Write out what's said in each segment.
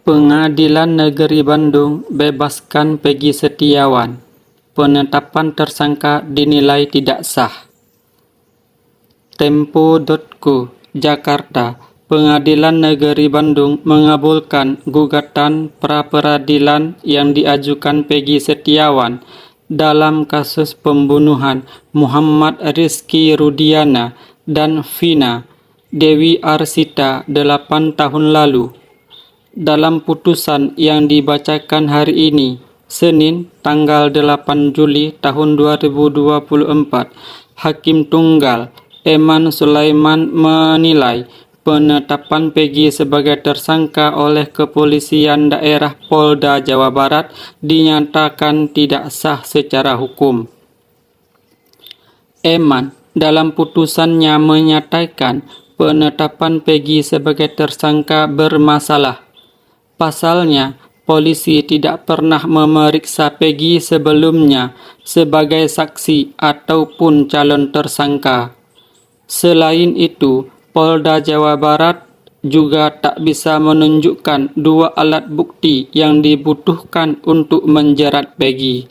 Pengadilan Negeri Bandung bebaskan Peggy Setiawan. Penetapan tersangka dinilai tidak sah. Tempo.co, Jakarta. Pengadilan Negeri Bandung mengabulkan gugatan pra-peradilan yang diajukan Peggy Setiawan dalam kasus pembunuhan Muhammad Rizky Rudiana dan Vina Dewi Arsita 8 tahun lalu. Dalam putusan yang dibacakan hari ini, Senin, tanggal 8 Juli tahun 2024, Hakim Tunggal Eman Sulaiman menilai penetapan Peggy sebagai tersangka oleh Kepolisian Daerah Polda Jawa Barat dinyatakan tidak sah secara hukum. Eman dalam putusannya menyatakan penetapan Peggy sebagai tersangka bermasalah. Pasalnya, polisi tidak pernah memeriksa Peggy sebelumnya sebagai saksi ataupun calon tersangka. Selain itu, Polda Jawa Barat juga tak bisa menunjukkan dua alat bukti yang dibutuhkan untuk menjerat Peggy.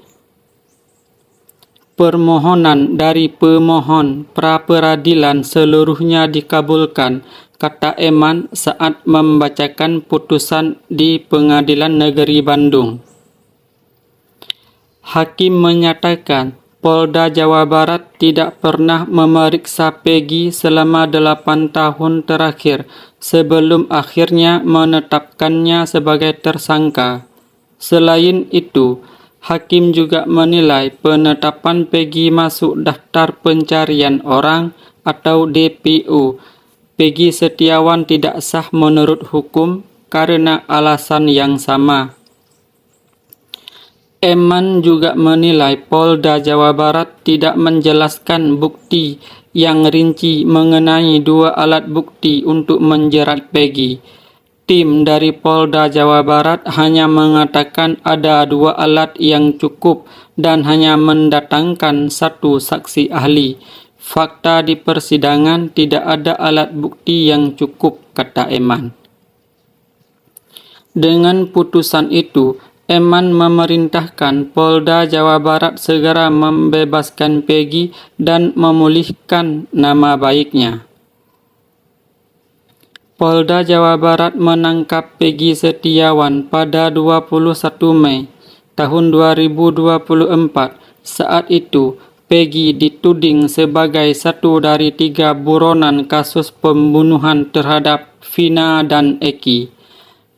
Permohonan dari pemohon pra-peradilan seluruhnya dikabulkan, kata Eman saat membacakan putusan di Pengadilan Negeri Bandung. Hakim menyatakan Polda Jawa Barat tidak pernah memeriksa Peggy selama 8 tahun terakhir sebelum akhirnya menetapkannya sebagai tersangka. Selain itu, Hakim juga menilai penetapan Peggy masuk daftar pencarian orang atau DPO Peggy Setiawan tidak sah menurut hukum karena alasan yang sama. Eman juga menilai Polda Jawa Barat tidak menjelaskan bukti yang rinci mengenai dua alat bukti untuk menjerat Peggy. Tim dari Polda Jawa Barat hanya mengatakan ada dua alat yang cukup dan hanya mendatangkan satu saksi ahli. Fakta di persidangan tidak ada alat bukti yang cukup, kata Eman. Dengan putusan itu, Eman memerintahkan Polda Jawa Barat segera membebaskan Peggy dan memulihkan nama baiknya. Polda Jawa Barat menangkap Peggy Setiawan pada 21 Mei tahun 2024. Saat itu, Peggy dituding sebagai satu dari 3 buronan kasus pembunuhan terhadap Vina dan Eki.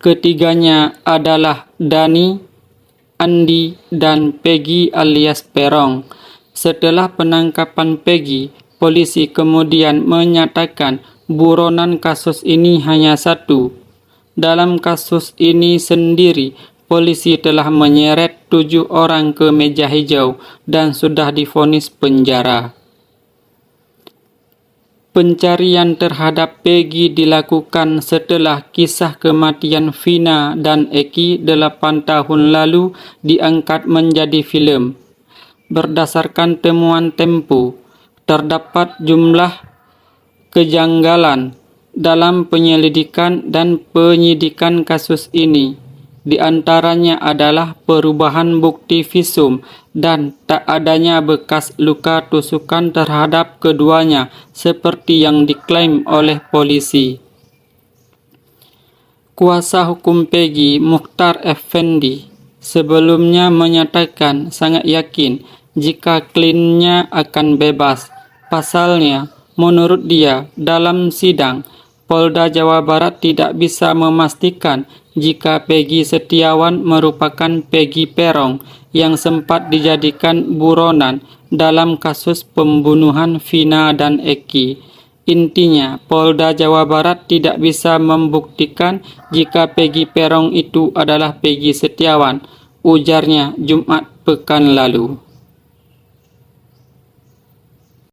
Ketiganya adalah Dani, Andi, dan Peggy alias Perong. Setelah penangkapan Peggy, polisi kemudian menyatakan buronan kasus ini hanya satu. Dalam kasus ini sendiri, polisi telah menyeret 7 orang ke meja hijau dan sudah divonis penjara. Pencarian terhadap Peggy dilakukan setelah kisah kematian Vina dan Eki 8 tahun lalu diangkat menjadi filem. Berdasarkan temuan Tempo, terdapat jumlah kejanggalan dalam penyelidikan dan penyidikan kasus ini. Di antaranya adalah perubahan bukti visum dan tak adanya bekas luka tusukan terhadap keduanya seperti yang diklaim oleh polisi. Kuasa hukum Peggy, Mukhtar Effendi, sebelumnya menyatakan sangat yakin jika kliennya akan bebas. Pasalnya, menurut dia, dalam sidang, Polda Jawa Barat tidak bisa memastikan jika Peggy Setiawan merupakan Peggy Perong yang sempat dijadikan buronan dalam kasus pembunuhan Vina dan Eki. Intinya, Polda Jawa Barat tidak bisa membuktikan jika Peggy Perong itu adalah Peggy Setiawan, ujarnya Jumat pekan lalu.